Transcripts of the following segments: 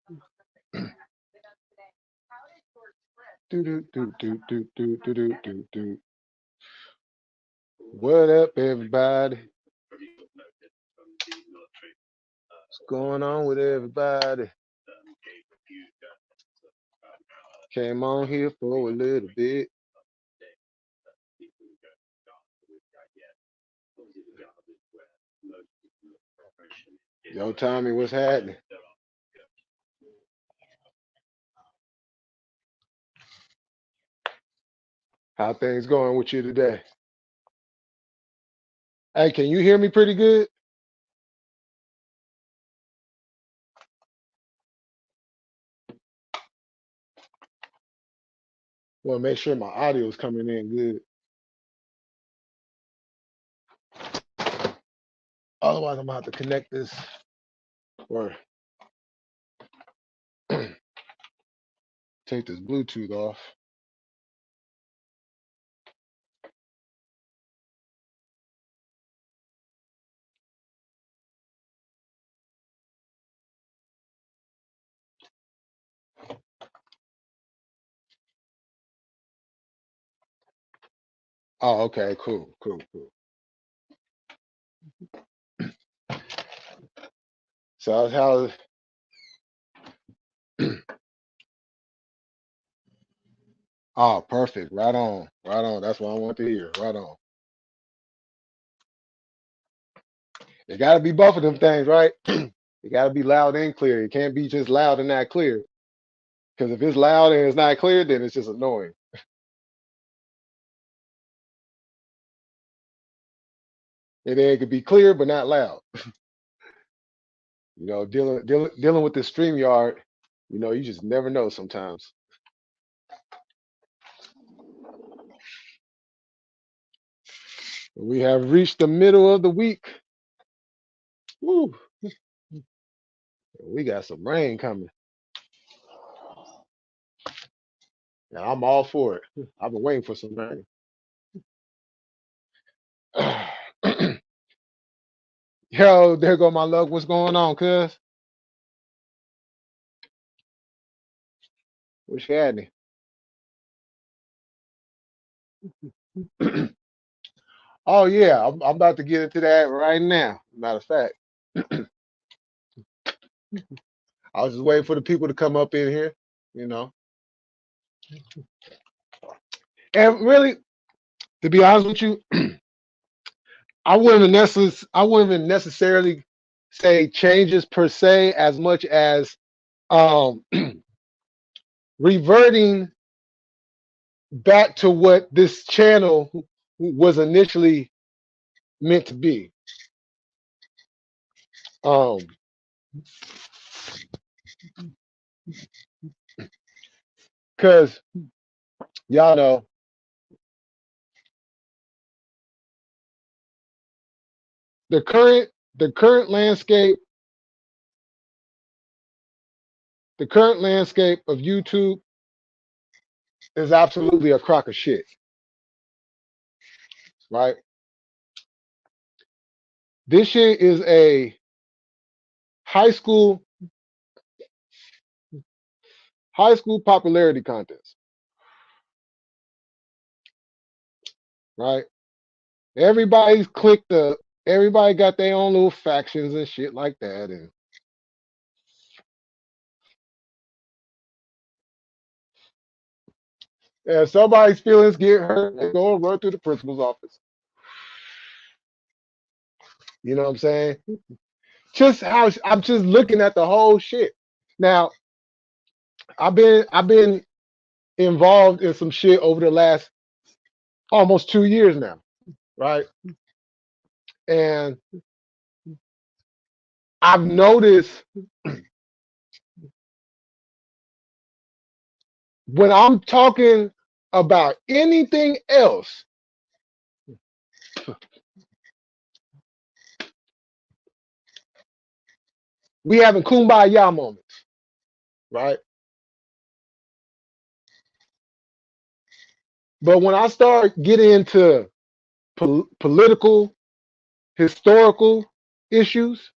Do do do do do do do do do do. What up, everybody? What's going on with everybody? Came on here for a little bit. Yo, Tommy, what's happening? How things going with you today? Hey, can you hear me pretty good? Want to make sure my audio is coming in good. Otherwise, I'm gonna have to connect this or take this Bluetooth off. Oh, okay, cool, cool, cool. So how's oh, perfect. Right on, right on. That's what I want to hear. Right on. It got to be both of them things, right? It got to be loud and clear. It can't be just loud and not clear. Because if it's loud and it's not clear, then it's just annoying. And then it could be clear but not loud. Dealing with the StreamYard, you just never know sometimes. We have reached the middle of the week. Woo, we got some rain coming. And I'm all for it. I've been waiting for some rain. Yo, there go my luck. What's going on, cuz? What's happening? Oh yeah, I'm about to get into that right now. Matter of fact, I was just waiting for the people to come up in here, you know. And really, to be honest with you, I wouldn't even necessarily say changes per se as much as um reverting back to what this channel was initially meant to be. Um, because y'all know the current landscape, the current landscape of YouTube is absolutely a crock of shit, right? This shit is a high school high school popularity contest, right? Everybody's clicked up. Everybody got their own little factions and shit like that, and if somebody's feelings get hurt, they go and run through the principal's office. You know what I'm saying? Just how I'm just looking at the whole shit. Now, I've been involved in some shit over the last almost 2 years now, right? And I've noticed when I'm talking about anything else, we having kumbaya moments, right? But when I start getting into political, historical issues,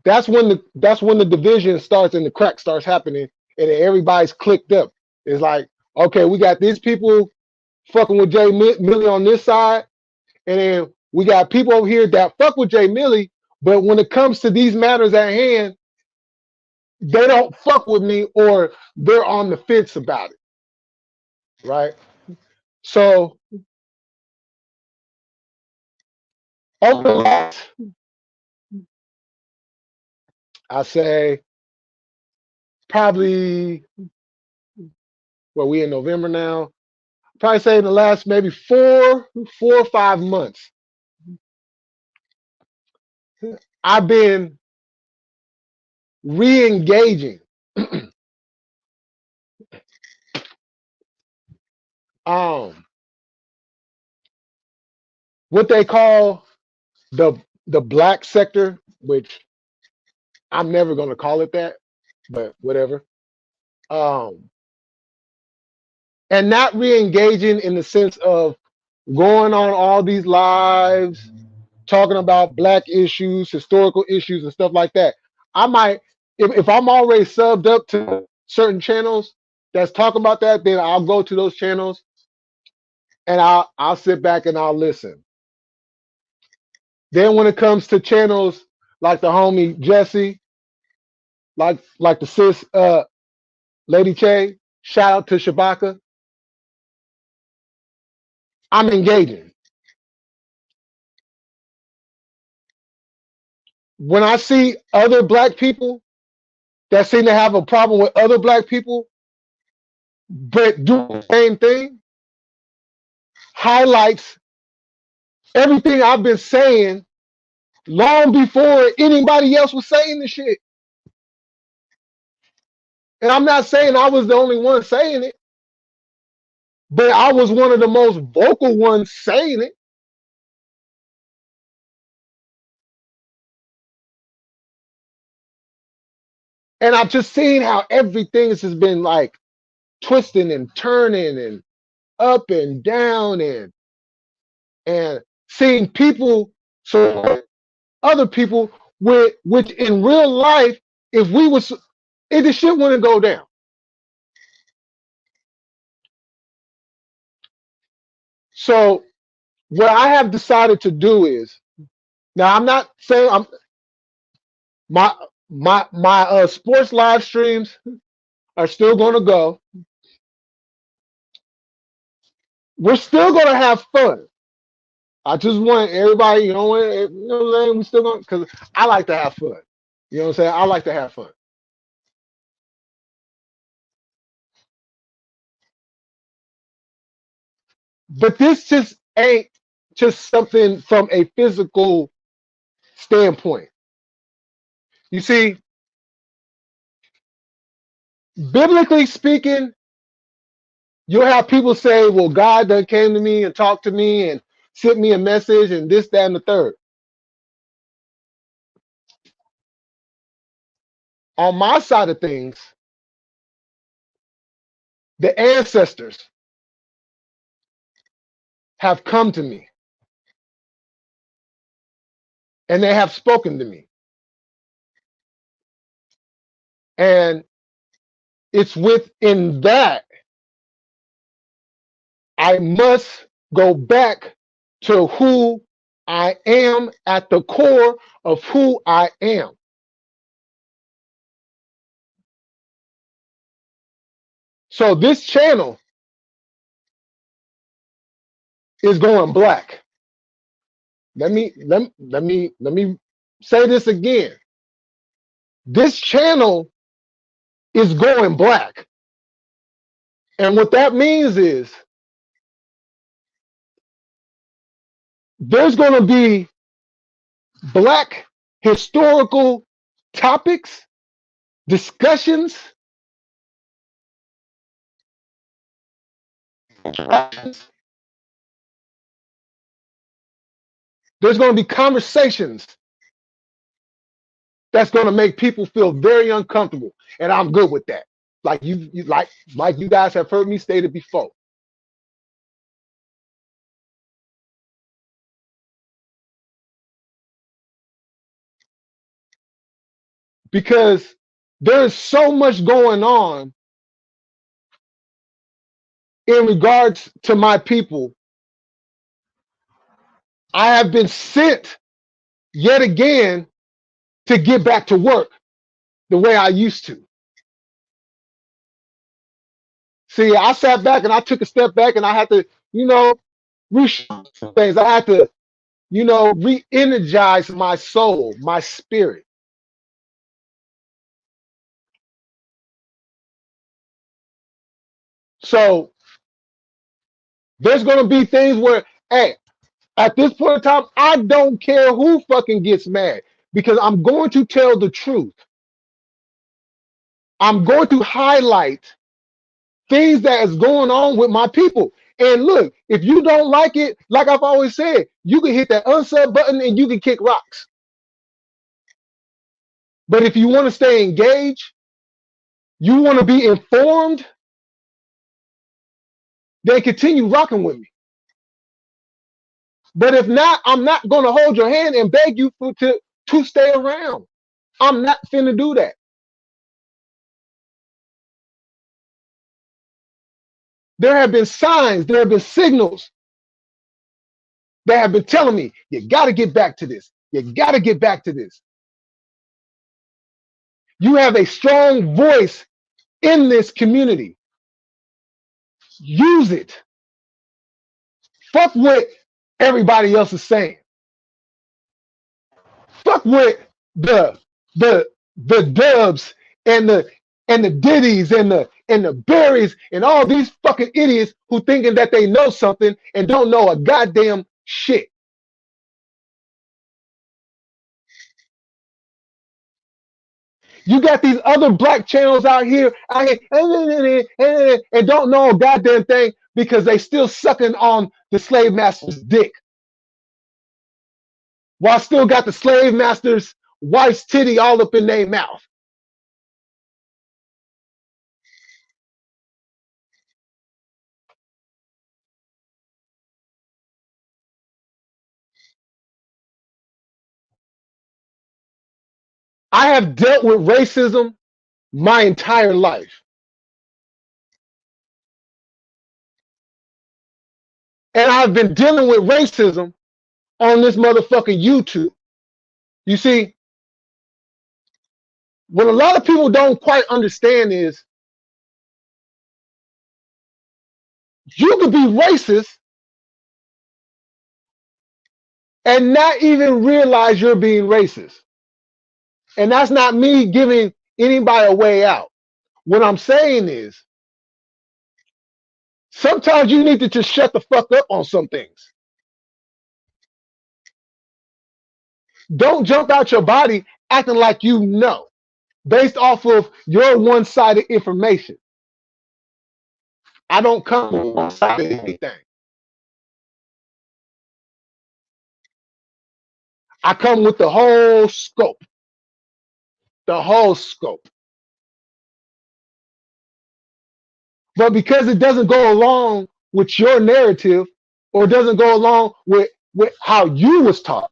That's when the division starts and the crack starts happening, and everybody's clicked up. It's like, okay, we got these people fucking with Jay Millie on this side, and then we got people over here that fuck with Jay Millie, but when it comes to these matters at hand, they don't fuck with me, or they're on the fence about it, right? So over the last, I say probably, well, we in November now. Probably say in the last maybe 4 or 5 months, I've been re-engaging um what they call the the black sector, which I'm never gonna call it that, but whatever. Um, and not re-engaging in the sense of going on all these lives talking about black issues, historical issues, and stuff like that. I might, if I'm already subbed up to certain channels that's talking about that, then I'll go to those channels and I'll sit back and I'll listen. Then when it comes to channels like the homie Jesse, like the sis Lady Che, shout out to Shabaka, I'm engaging. When I see other black people that seem to have a problem with other black people, but do the same thing, highlights everything I've been saying long before anybody else was saying the shit. And I'm not saying I was the only one saying it, but I was one of the most vocal ones saying it. And I've just seen how everything has just been like twisting and turning and up and down and seeing people support other people with which in real life, if we was if the shit wouldn't go down. So what I have decided to do is, now I'm not saying I'm my my sports live streams are still gonna go. We're still gonna have fun. I just want everybody, what I'm saying? We still gonna, because I like to have fun. You know what I'm saying? I like to have fun. But this just ain't just something from a physical standpoint. You see, biblically speaking, you'll have people say, well, God done came to me and talked to me and sent me a message and this, that, and the third. On my side of things, the ancestors have come to me and they have spoken to me. And it's within that I must go back to who I am at the core of who I am. So this channel is going black. Let me say this again. This channel is going black. And what that means is there's going to be black historical topics, discussions. There's going to be conversations that's going to make people feel very uncomfortable. And I'm good with that. Like like you guys have heard me state it before. because there is so much going on in regards to my people. I have been sent yet again to get back to work the way I used to. See, I sat back and I took a step back and I had to, reshape some things. I had to, re-energize my soul, my spirit. So there's going to be things where, hey, at this point in time, I don't care who fucking gets mad because I'm going to tell the truth. I'm going to highlight things that is going on with my people. And look, if you don't like it, like I've always said, you can hit that unsub button and you can kick rocks. But if you want to stay engaged, you want to be informed, then continue rocking with me. But if not, I'm not going to hold your hand and beg you to stay around. I'm not finna do that. There have been signs, there have been signals that have been telling me, you got to get back to this. You got to get back to this. You have a strong voice in this community. Use it. Fuck what everybody else is saying. Fuck what the dubs and the diddies and the berries and all these fucking idiots who thinking that they know something and don't know a goddamn shit. You got these other black channels out here and don't know a goddamn thing because they still sucking on the slave master's dick. While still got the slave master's wife's titty all up in their mouth. I have dealt with racism my entire life. And I've been dealing with racism on this motherfucking YouTube. You see, what a lot of people don't quite understand is you could be racist and not even realize you're being racist. And that's not me giving anybody a way out. What I'm saying is sometimes you need to just shut the fuck up on some things. Don't jump out your body acting like you know, based off of your one-sided information. I don't come with one-sided anything. I come with the whole scope. The whole scope. But because it doesn't go along with your narrative or doesn't go along with how you was taught,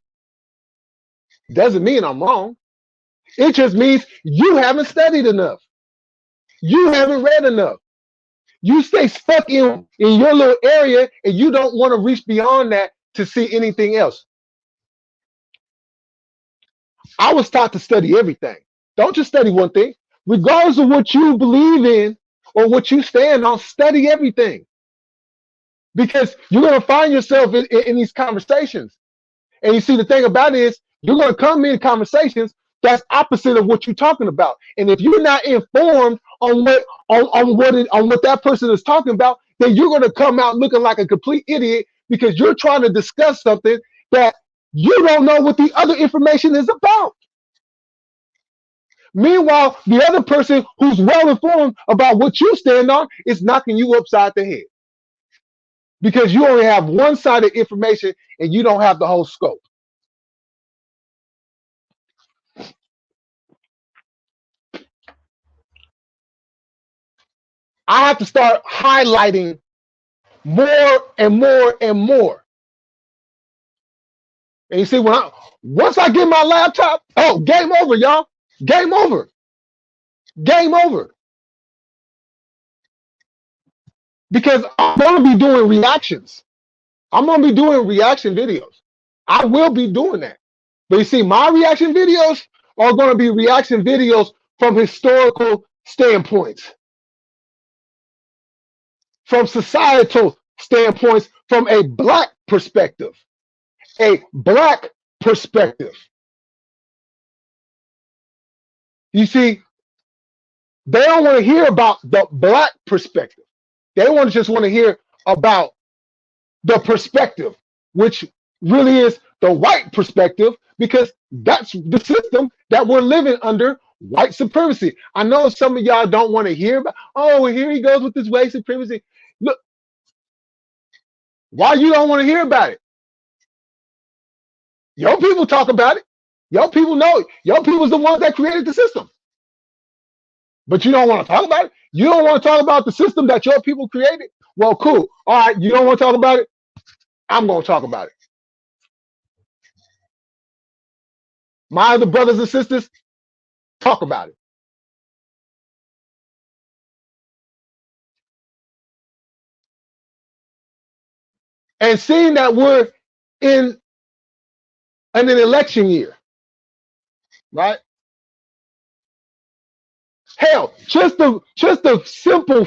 doesn't mean I'm wrong. It just means you haven't studied enough. You haven't read enough. You stay stuck in your little area and you don't want to reach beyond that to see anything else. I was taught to study everything. Don't just study one thing. Regardless of what you believe in or what you stand on, study everything. Because you're going to find yourself in these conversations. And you see, the thing about it is, you're going to come in conversations that's opposite of what you're talking about. And if you're not informed on what that person is talking about, then you're going to come out looking like a complete idiot because you're trying to discuss something that you don't know what the other information is about. Meanwhile, the other person who's well informed about what you stand on is knocking you upside the head because you only have one-sided information and you don't have the whole scope. I have to start highlighting more and more and more. And you see, once I get my laptop, oh, game over, y'all. Game over. Game over. Because I'm going to be doing reactions. I'm going to be doing reaction videos. I will be doing that. But you see, my reaction videos are going to be reaction videos from historical standpoints, from societal standpoints, from a black perspective. A black perspective. You see, they don't want to hear about the black perspective. They just want to hear about the perspective, which really is the white perspective, because that's the system that we're living under, white supremacy. I know some of y'all don't want to hear about, oh, here he goes with this white supremacy. Look, why you don't want to hear about it? Your people talk about it. Your people know it. Your people's the ones that created the system. But you don't want to talk about it? You don't want to talk about the system that your people created? Well, cool. All right, you don't want to talk about it? I'm going to talk about it. My other brothers and sisters, talk about it. And seeing that we're in an election year, right? Hell, just a simple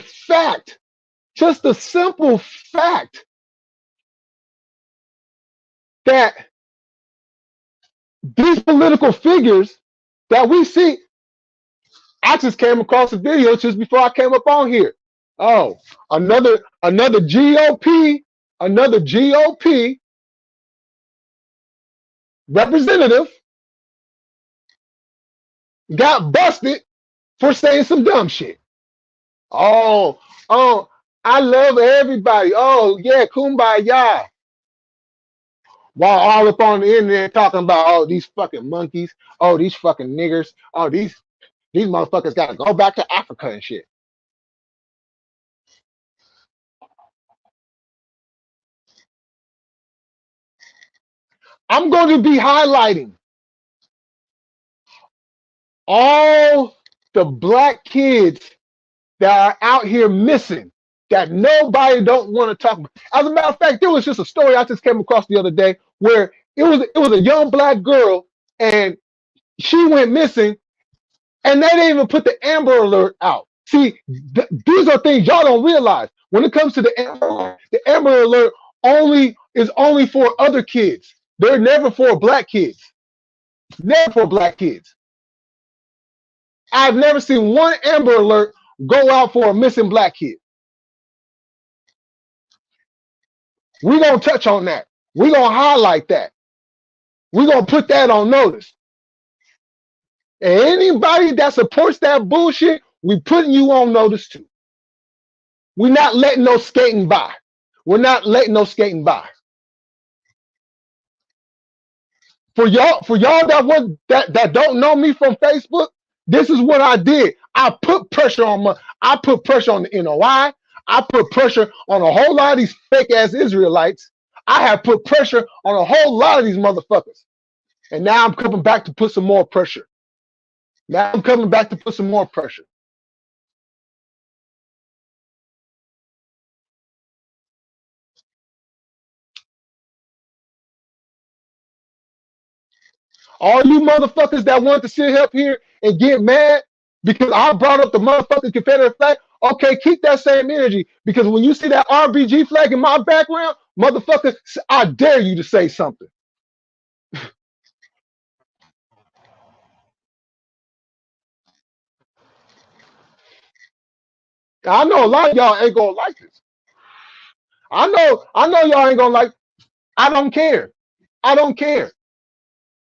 fact, that these political figures that we see, I just came across a video just before I came up on here. Oh, another GOP representative got busted for saying some dumb shit. Oh, I love everybody. Oh yeah, kumbaya. While all up on the internet talking about, oh, these fucking monkeys, oh, these fucking niggers, oh, these motherfuckers gotta go back to Africa and shit. I'm going to be highlighting all the black kids that are out here missing, that nobody don't want to talk about. As a matter of fact, there was just a story I just came across the other day where it was a young black girl and she went missing, and they didn't even put the Amber Alert out. See, these are things y'all don't realize. When it comes to the Amber Alert is only for other kids. They're never for black kids. Never for black kids. I've never seen one Amber Alert go out for a missing black kid. We're going to touch on that. We're going to highlight that. We're going to put that on notice. And anybody that supports that bullshit, we putting you on notice too. We're not letting no skating by. We're not letting no skating by. For y'all that don't know me from Facebook, this is what I did. I put pressure on the NOI. I put pressure on a whole lot of these fake ass Israelites. I have put pressure on a whole lot of these motherfuckers. And now I'm coming back to put some more pressure. All you motherfuckers that want to sit up here and get mad because I brought up the motherfucking Confederate flag, okay, keep that same energy. Because when you see that RBG flag in my background, motherfucker, I dare you to say something. I know a lot of y'all ain't gonna like this. I know y'all ain't gonna like. I don't care.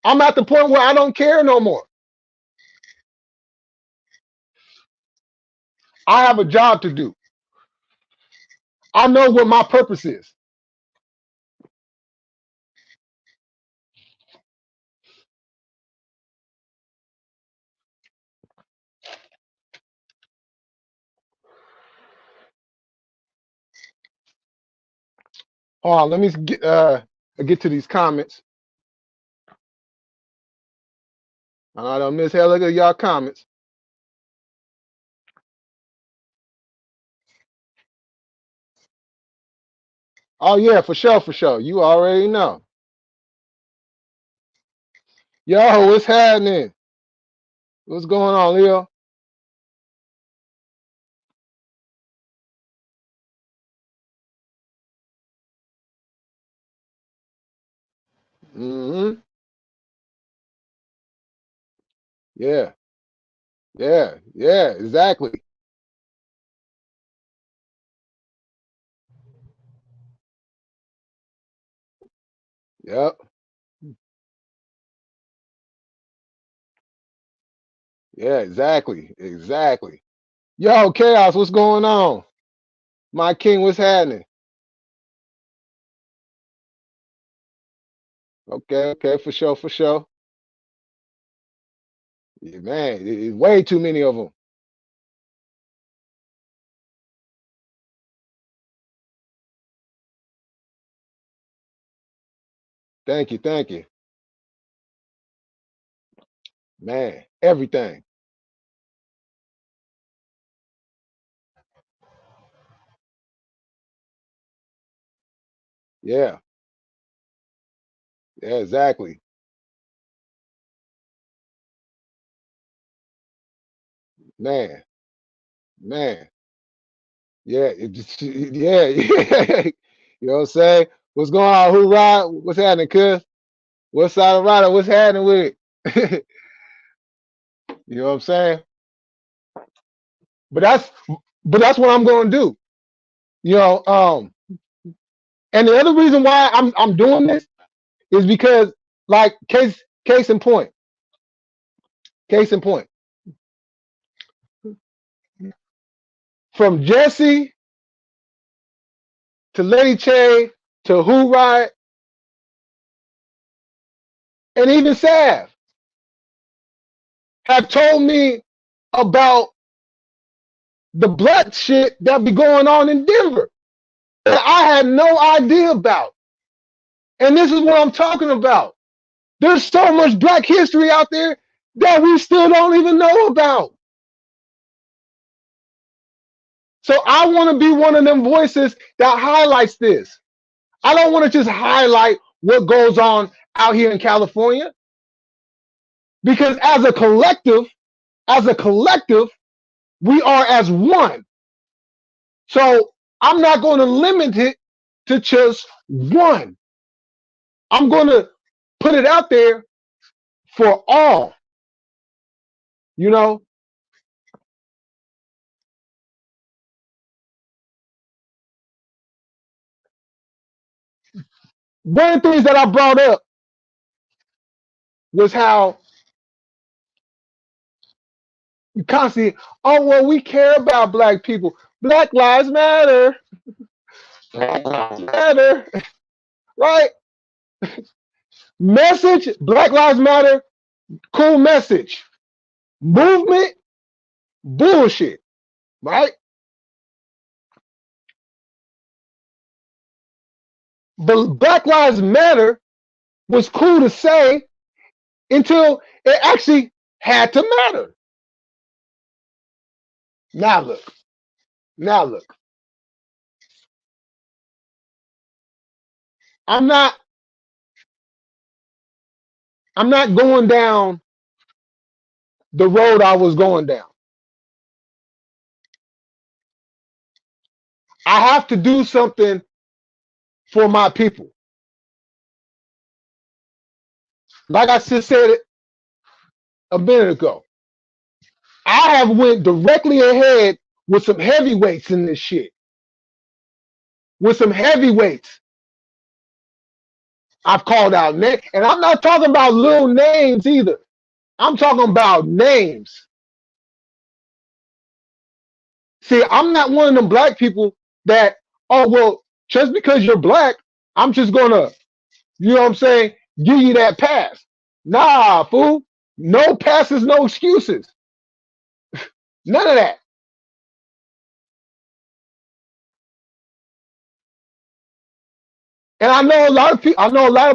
I'm at the point where I don't care no more. I have a job to do. I know what my purpose is. Hold on, let me get to these comments. I don't miss hell. Look at y'all comments. Oh yeah, for sure, for sure. You already know. Yo, what's happening? What's going on, Leo? Mm-hmm. Yeah, yeah, exactly. Yep. Yeah, exactly. Exactly. Yo, Chaos, what's going on? My king, what's happening? Okay, okay, for sure, for sure. Yeah, man, it's way too many of them. Thank you, thank you. Man, everything. Yeah, yeah, exactly. Man, man. Yeah, it just, yeah, yeah. You know what I'm saying? What's going on? Who ride? What's happening, cuz? What side of rider? What's happening with it? You know what I'm saying? But that's but that's what I'm gonna do. You know, and the other reason why I'm doing this is because like case in point, case in point. From Jesse to Lady Che to Who Ride and even Sav have told me about the black shit that be going on in Denver that I had no idea about. And this is what I'm talking about. There's so much black history out there that we still don't even know about. So I want to be one of them voices that highlights this. I don't want to just highlight what goes on out here in California because as a collective, we are as one. So I'm not going to limit it to just one. I'm going to put it out there for all. You know, one of the things that I brought up was how you constantly, oh, well, we care about black people. Black lives matter. Black lives matter. Right? Message, Black Lives Matter, cool message. Movement, bullshit. Right? But Black Lives Matter was cool to say until it actually had to matter. Now look. Now look. I'm not I'm not going down the road I was going down. I have to do something for my people. Like I just said it a minute ago. I have went directly ahead with some heavyweights in this shit. With some heavyweights. I've called out names. And I'm not talking about little names either. I'm talking about names. See, I'm not one of them black people that, oh, well, just because you're black, I'm just going to, you know what I'm saying, give you that pass. Nah, fool. No passes, no excuses. None of that. And I know a lot of people, I know a lot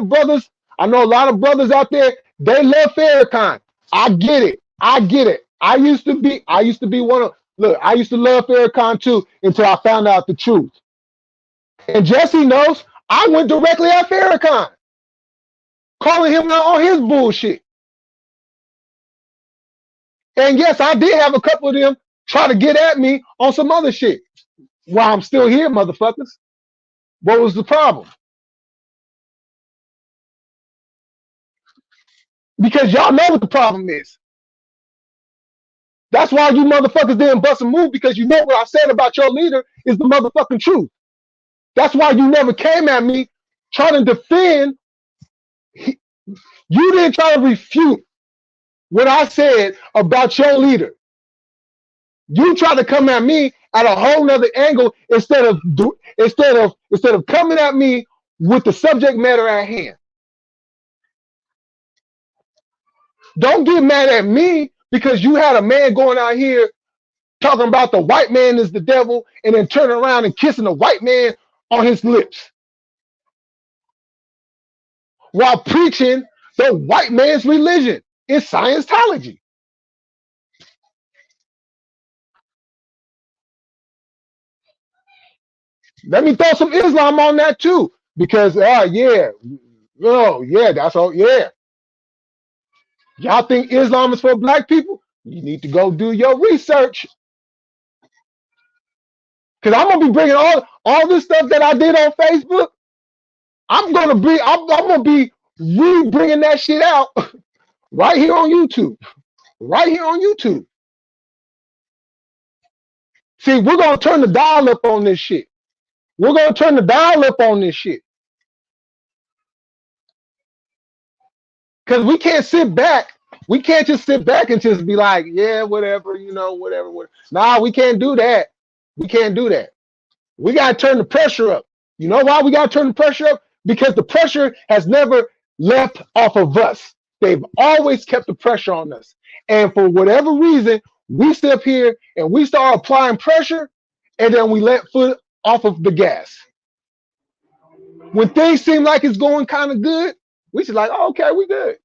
of brothers out there, they love Farrakhan. I get it. I get it. I used to be one of, look, I used to love Farrakhan too until I found out the truth. And Jesse knows I went directly at Farrakhan, calling him out on his bullshit. And yes, I did have a couple of them try to get at me on some other shit. While I'm still here, motherfuckers. What was the problem? Because y'all know what the problem is. That's why you motherfuckers didn't bust a move, because you know what I said about your leader is the motherfucking truth. That's why you never came at me trying to defend. You didn't try to refute what I said about your leader. You tried to come at me at a whole nother angle instead of coming at me with the subject matter at hand. Don't get mad at me because you had a man going out here talking about the white man is the devil and then turning around and kissing the white man on his lips while preaching the white man's religion in Scientology. Let me throw some Islam on that too, because yeah, oh yeah, that's all. Yeah, y'all think Islam is for black people? You need to go do your research, because I'm gonna be bringing all this stuff that I did on Facebook. I'm gonna be re-bringing that shit out right here on YouTube, right here on YouTube. See, we're gonna turn the dial up on this shit. We're gonna turn the dial up on this shit. Because we can't sit back. We can't just sit back and just be like, yeah, whatever, whatever. Nah, we can't do that. We can't do that. We got to turn the pressure up. You know why we got to turn the pressure up? Because the pressure has never left off of us. They've always kept the pressure on us. And for whatever reason, we sit up here and we start applying pressure, and then we let foot off of the gas. When things seem like it's going kind of good, we just like, oh, okay, we good.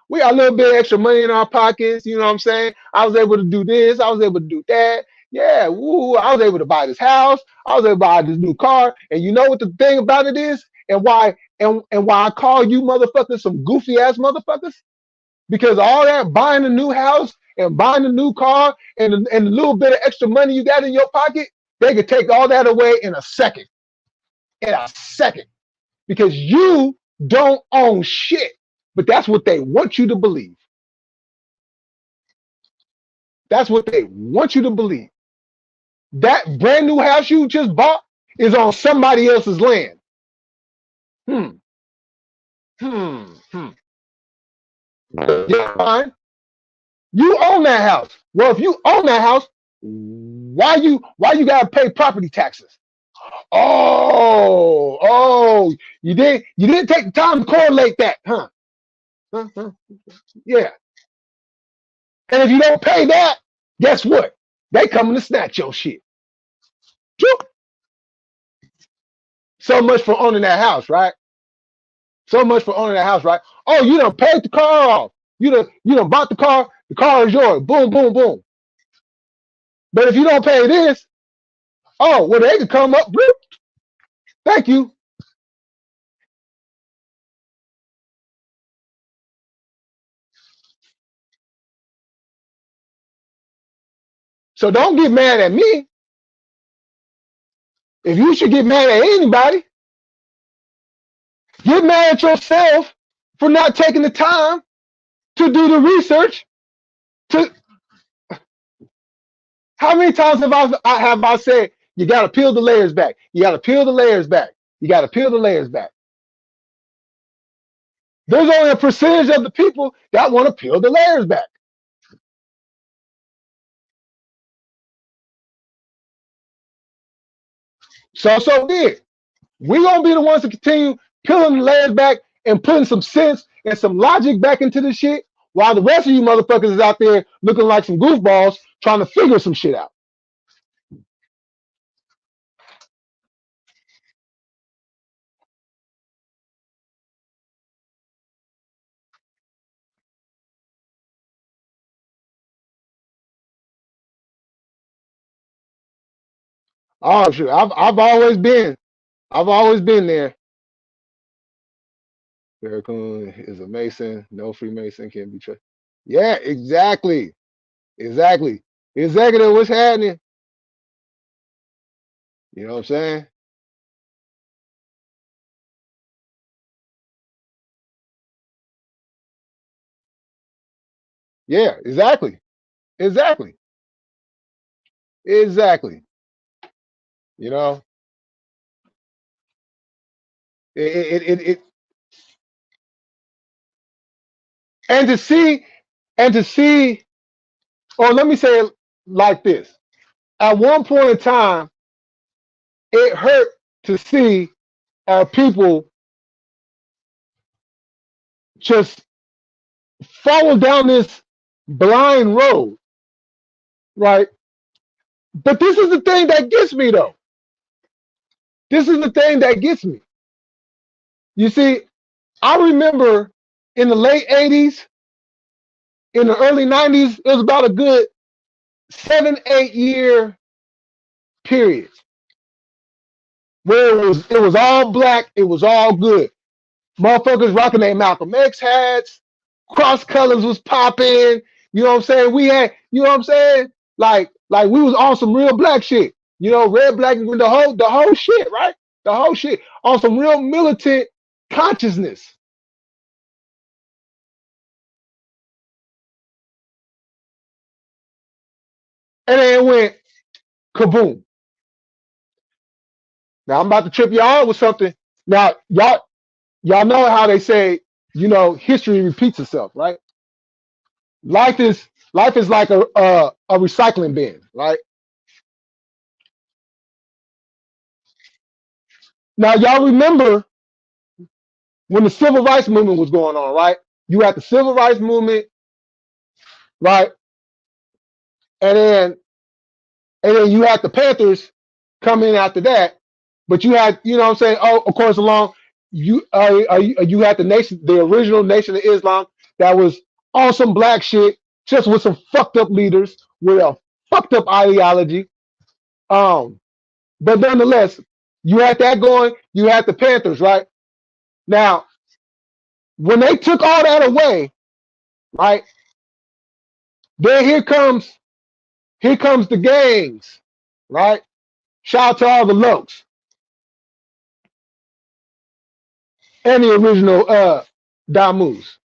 We got a little bit of extra money in our pockets. You know what I'm saying? I was able to do this. I was able to do that. Yeah, woo, I was able to buy this house. I was able to buy this new car. And you know what the thing about it is? And why I call you motherfuckers some goofy ass motherfuckers? Because all that buying a new house and buying a new car and a little bit of extra money you got in your pocket, they could take all that away in a second. In a second. Because you don't own shit. But that's what they want you to believe. That's what they want you to believe. That brand new house you just bought is on somebody else's land. Hmm. Hmm. Hmm. Yeah, fine. You own that house. Well, if you own that house, why you gotta pay property taxes? Oh, you didn't take the time to correlate that, huh? Huh? Yeah. And if you don't pay that, guess what? They coming to snatch your shit. So much for owning that house, right? So much for owning that house, right? Oh, you done paid the car off. You done bought the car. The car is yours. Boom, boom, boom. But if you don't pay this, oh, well, they can come up. Whoop, thank you. So don't get mad at me. If you should get mad at anybody, get mad at yourself for not taking the time to do the research. To how many times have I said you got to peel the layers back? You got to peel the layers back. You got to peel the layers back. There's only a percentage of the people that want to peel the layers back. So did. We're gonna be the ones to continue peeling the layers back and putting some sense and some logic back into the shit, while the rest of you motherfuckers is out there looking like some goofballs trying to figure some shit out. Oh shoot, I've always been there. Farrakhan is a Mason. No Freemason can be trusted. Yeah, exactly. Exactly. Executive, what's happening? You know what I'm saying? Yeah, exactly. Exactly. Exactly. You know, it and to see and to see, or let me say it like this. At one point in time, it hurt to see our people just follow down this blind road, right? But this is the thing that gets me though. This is the thing that gets me. You see, I remember in the late 80s, in the early 90s, it was about a good 7, 8 year period where it was all black, it was all good. Motherfuckers rocking their Malcolm X hats, cross colors was popping. You know what I'm saying? We had, you know what I'm saying? Like we was on some real black shit. You know, red, black, and green, the whole shit, right? The whole shit on some real militant consciousness. And then it went kaboom. Now I'm about to trip y'all with something. Now y'all know how they say, history repeats itself, right? Life is life is like a recycling bin, right? Now y'all remember when the civil rights movement was going on, right? You had the civil rights movement, right? And then you had the Panthers come in after that. But you had, you know what I'm saying? Oh, of course, along you had the original Nation of Islam that was on some black shit, just with some fucked up leaders with a fucked up ideology. Um, but nonetheless, you had that going. You had the Panthers, right? Now, when they took all that away, right? Then here comes the gangs, right? Shout out to all the Lokes and the original Damus.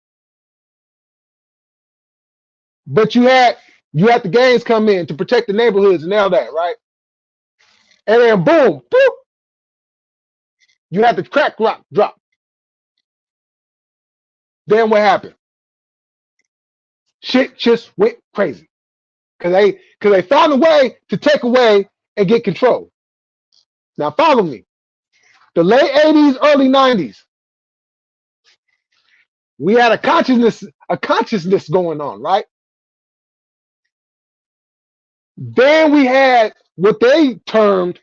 But you had the gangs come in to protect the neighborhoods and all that, right? And then boom, boop, you had the crack rock drop. Then what happened? Shit just went crazy. Cause they found a way to take away and get control. Now follow me. The late 80s, early 90s, we had a consciousness going on, right? Then we had what they termed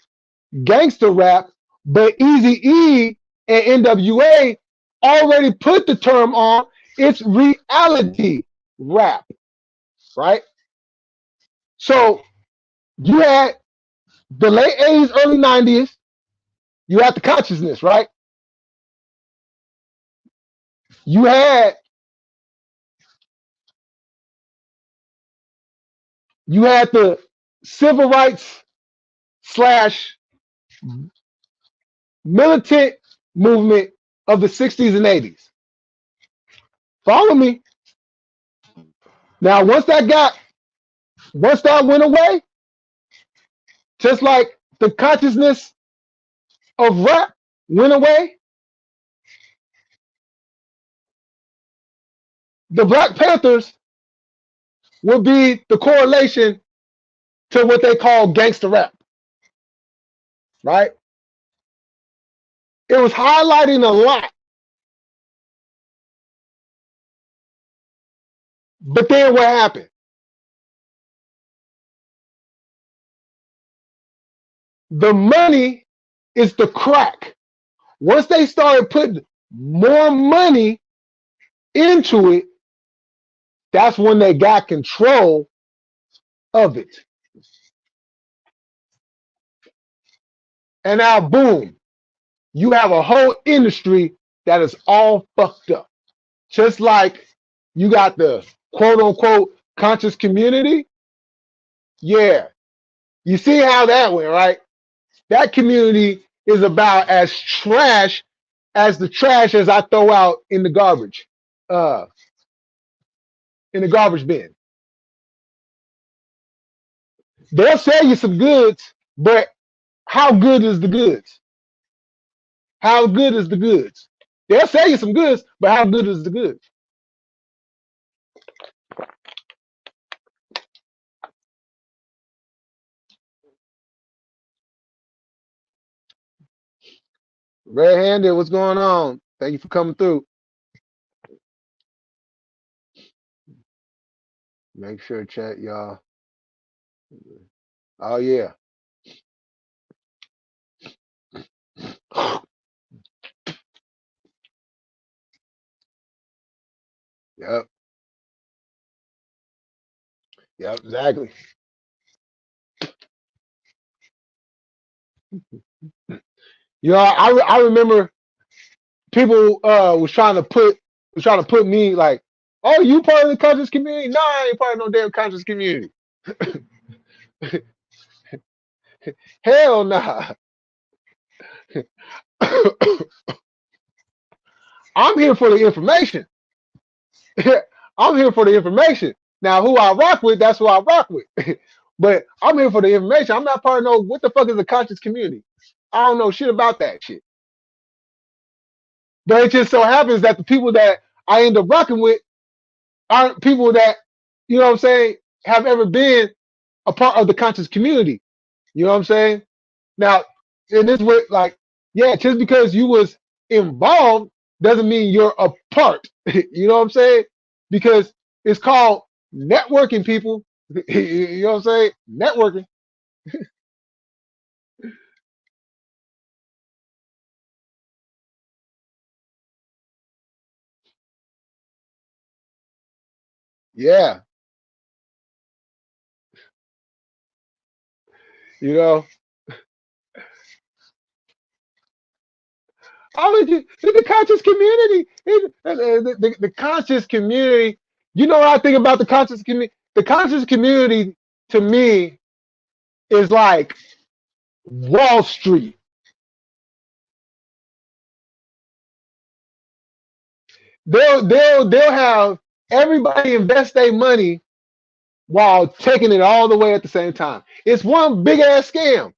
gangster rap, but Easy E and NWA already put the term on. It's reality rap, right? So you had the late 80s, early 90s, you had the consciousness, right? You had the civil rights slash militant movement of the 60s and 80s. Follow me. Now, once that went away, just like the consciousness of rap went away, the Black Panthers would be the correlation to what they call gangster rap, right? It was highlighting a lot, but then what happened? The money is the crack. Once they started putting more money into it, that's when they got control of it. And now, boom, you have a whole industry that is all fucked up. Just like you got the quote unquote conscious community. Yeah. You see how that went, right? That community is about as trash as the trash as I throw out uh, in the garbage bin. They'll sell you some goods, but how good is the goods? How good is the goods? They'll sell you some goods, but how good is the goods? Red-handed, what's going on? Thank you for coming through. Make sure chat, y'all. Oh yeah. Yep. Yep. Exactly. You know, I remember people was trying to put me like, oh, you part of the conscious community? No, I ain't part of no damn conscious community. Hell nah. I'm here for the information. I'm here for the information. Now, who I rock with, that's who I rock with. But I'm here for the information. I'm not part of no, what the fuck is a conscious community? I don't know shit about that shit. But it just so happens that the people that I end up rocking with aren't people that, you know what I'm saying, have ever been a part of the conscious community. You know what I'm saying? Now, in this way, like, yeah, just because you was involved doesn't mean you're a part. You know what I'm saying? Because it's called networking, people. You know what I'm saying? Networking. Yeah. You know, all of you, the conscious community, the conscious community. You know what I think about the conscious community? The conscious community to me is like Wall Street. They'll have everybody invest their money while taking it all the way at the same time. It's one big ass scam.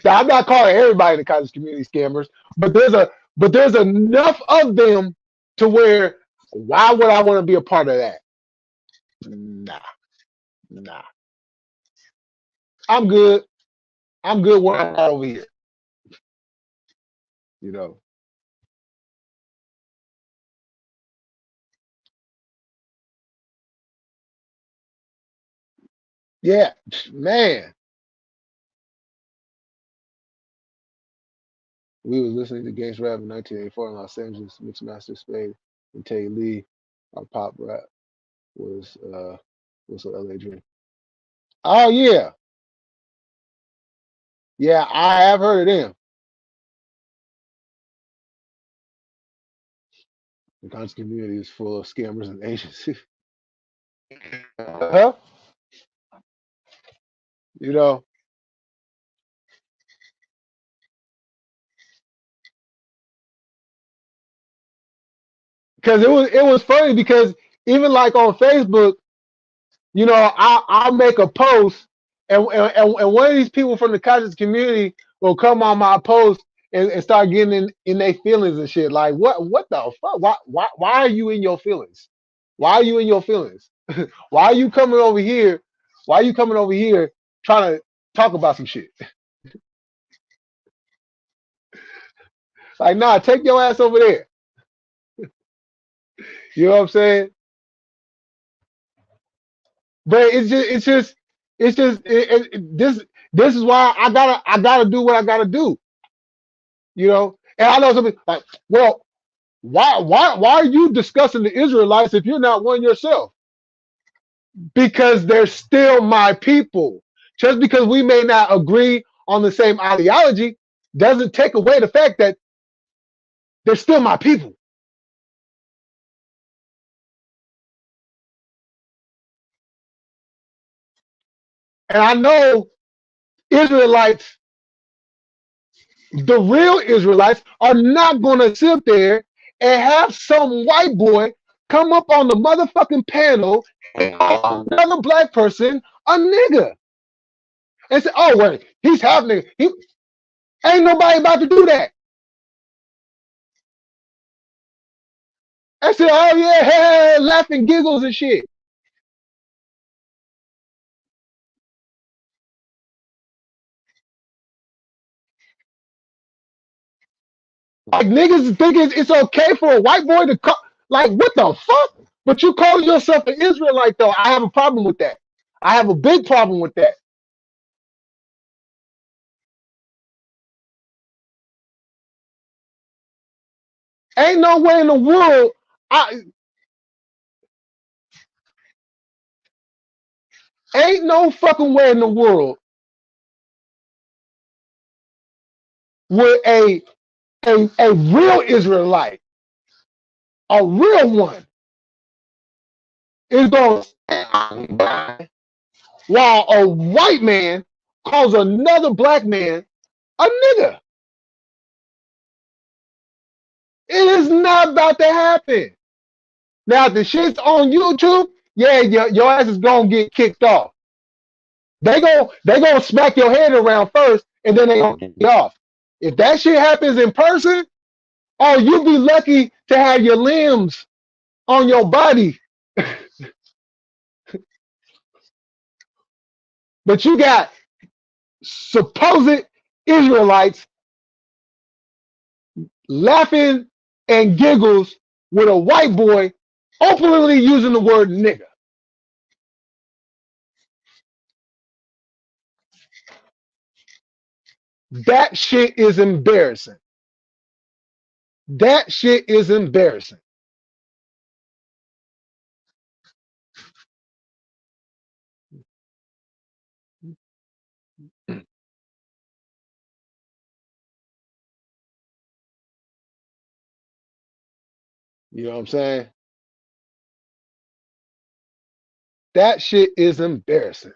Now I'm not calling everybody in the conscious community scammers, but there's enough of them to where why would I want to be a part of that? Nah, nah. I'm good. I'm good where I'm at over here. You know. Yeah, man. We was listening to Games Rap in 1984 in Los Angeles. Mixmaster Spade and Tay Lee. Our pop rap was LA Dream. Oh yeah, yeah. I have heard of them. The conscious community is full of scammers and agents. Huh? You know, because it was funny because even like on Facebook, you know, I'll make a post and one of these people from the conscious community will come on my post and start getting in their feelings and shit. Like what the fuck? Why are you in your feelings? Why are you in your feelings? Why are you coming over here? Why are you coming over here trying to talk about some shit? Like, nah, take your ass over there. You know what I'm saying? But this is why I gotta do what I gotta do. You know, and I know something like, well, why are you discussing the Israelites if you're not one yourself? Because they're still my people. Just because we may not agree on the same ideology doesn't take away the fact that they're still my people. And I know Israelites, the real Israelites, are not going to sit there and have some white boy come up on the motherfucking panel and call another black person a nigga and say, "Oh wait, he's half nigga." He ain't nobody about to do that. I said, "Oh yeah, hey, laughing giggles and shit." Like niggas think it's okay for a white boy to call, like what the fuck? But you call yourself an Israelite though. I have a problem with that. I have a big problem with that. Ain't no way in the world. I ain't no fucking way in the world would a real Israelite, a real one, is going to stand by while a white man calls another black man a nigga. It is not about to happen. Now, if the shit's on YouTube, yeah, your ass is gonna get kicked off. They gonna smack your head around first, and then they gonna kick you off. If that shit happens in person, oh, you be lucky to have your limbs on your body. But you got supposed Israelites laughing and giggles with a white boy openly using the word nigga. That shit is embarrassing. That shit is embarrassing. You know what I'm saying? That shit is embarrassing.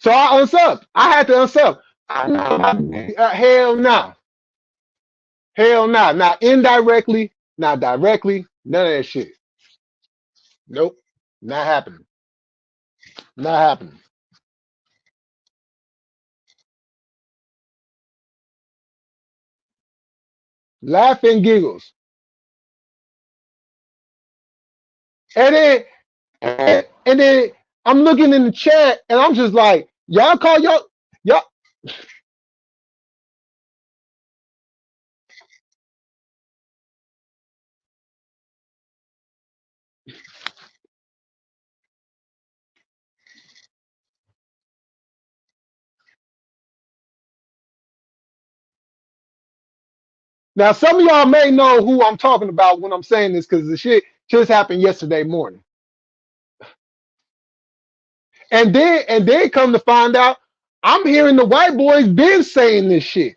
So I unsub. I had to unsub. Hell no. Hell no. Not indirectly, not directly, none of that shit. Nope. Not happening. Not happening. Laugh and giggles. And then and then I'm looking in the chat and I'm just like, y'all call y'all. Now some of y'all may know who I'm talking about when I'm saying this because the shit just happened yesterday morning. And then come to find out, I'm hearing the white boys been saying this shit.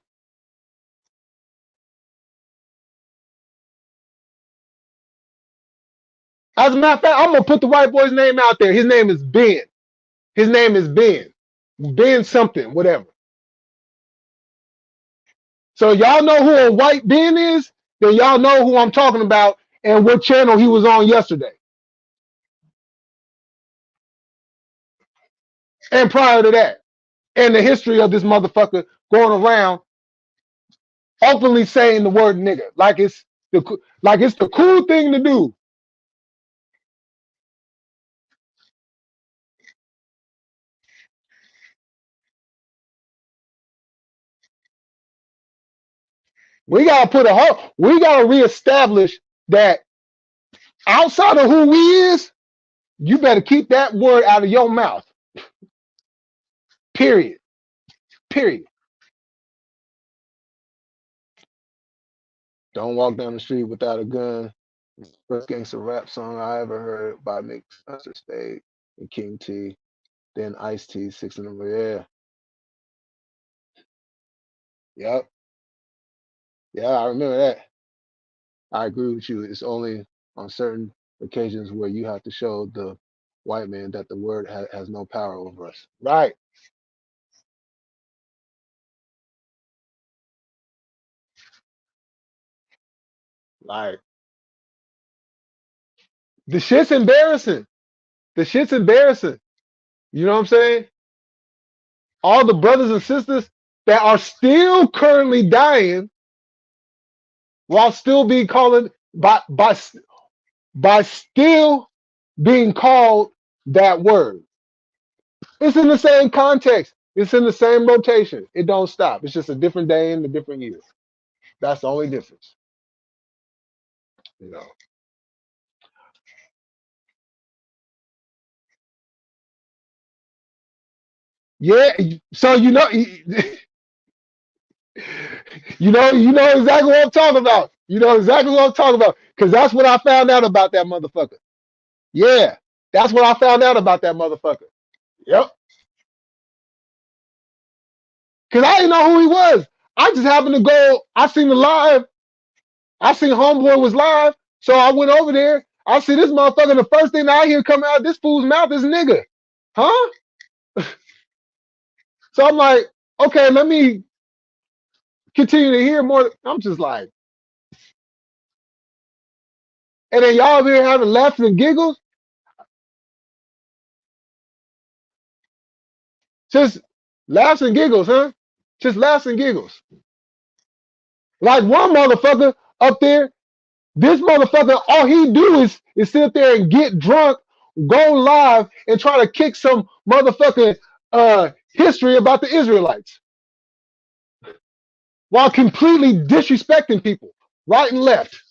As a matter of fact, I'm gonna put the white boy's name out there. His name is Ben. His name is Ben. Ben something, whatever. So y'all know who a white Ben is? Then y'all know who I'm talking about and what channel he was on yesterday. And prior to that. And the history of this motherfucker going around openly saying the word nigga. Like it's the cool thing to do. We gotta reestablish that outside of who we is, you better keep that word out of your mouth. Period. Period. Don't walk down the street without a gun. First gangster rap song I ever heard by Mixmaster Spade and King T. Then Ice T, Six in the Yeah. Yep. Yeah, I remember that. I agree with you. It's only on certain occasions where you have to show the white man that the word has no power over us. Right. Like the shit's embarrassing. The shit's embarrassing. You know what I'm saying? All the brothers and sisters that are still currently dying while still being called by still being called that word. It's in the same context. It's in the same rotation. It don't stop. It's just a different day and a different year. That's the only difference. You know. Yeah. So you know exactly what I'm talking about. You know exactly what I'm talking about. Because that's what I found out about that motherfucker. Yeah. That's what I found out about that motherfucker. Yep. Because I didn't know who he was. I just happened to go. I seen the live. I seen Homeboy was live. So I went over there. I see this motherfucker. The first thing that I hear come out of this fool's mouth is nigga. Huh? So I'm like, okay, let me continue to hear more. I'm just like, and then y'all over here having laughs and giggles. Just laughs and giggles, huh? Just laughs and giggles. Like one motherfucker up there, this motherfucker, all he do is sit there and get drunk, go live, and try to kick some motherfucking history about the Israelites while completely disrespecting people right and left.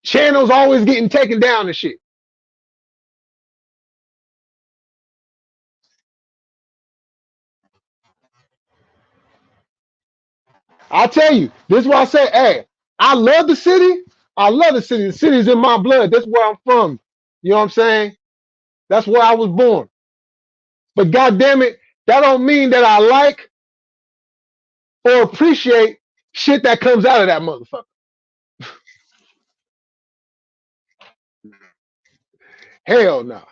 Channels always getting taken down and shit. I tell you, this is why I say, hey, I love the city. I love the city. The city's in my blood. That's where I'm from. You know what I'm saying? That's where I was born. But God damn it, that don't mean that I like or appreciate shit that comes out of that motherfucker. Hell no.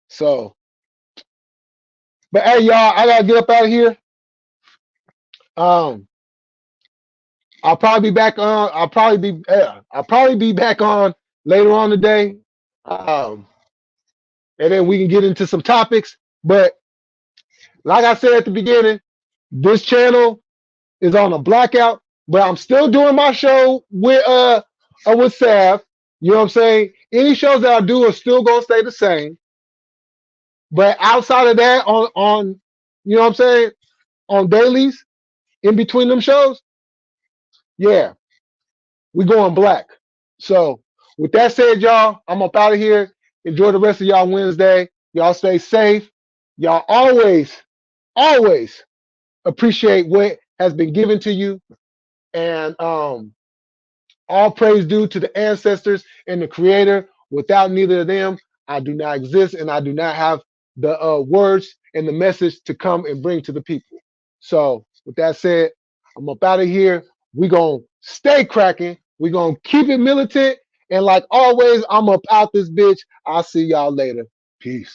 So, but hey, y'all, I gotta get up out of here. Um, I'll probably be back on. I'll probably be back on later on today. Um, and then we can get into some topics. But like I said at the beginning, this channel is on a blackout, but I'm still doing my show with Sav. You know what I'm saying? Any shows that I do are still gonna stay the same. But outside of that, on you know what I'm saying, on dailies in between them shows, yeah, we going black. So with that said, y'all, I'm up out of here. Enjoy the rest of y'all Wednesday. Y'all stay safe. Y'all always appreciate what has been given to you. And all praise due to the ancestors and the creator. Without neither of them, I do not exist and I do not have the words and the message to come and bring to the people. So with that said, I'm up out of here. We're going to stay cracking. We're going to keep it militant. And like always, I'm up out this bitch. I'll see y'all later. Peace.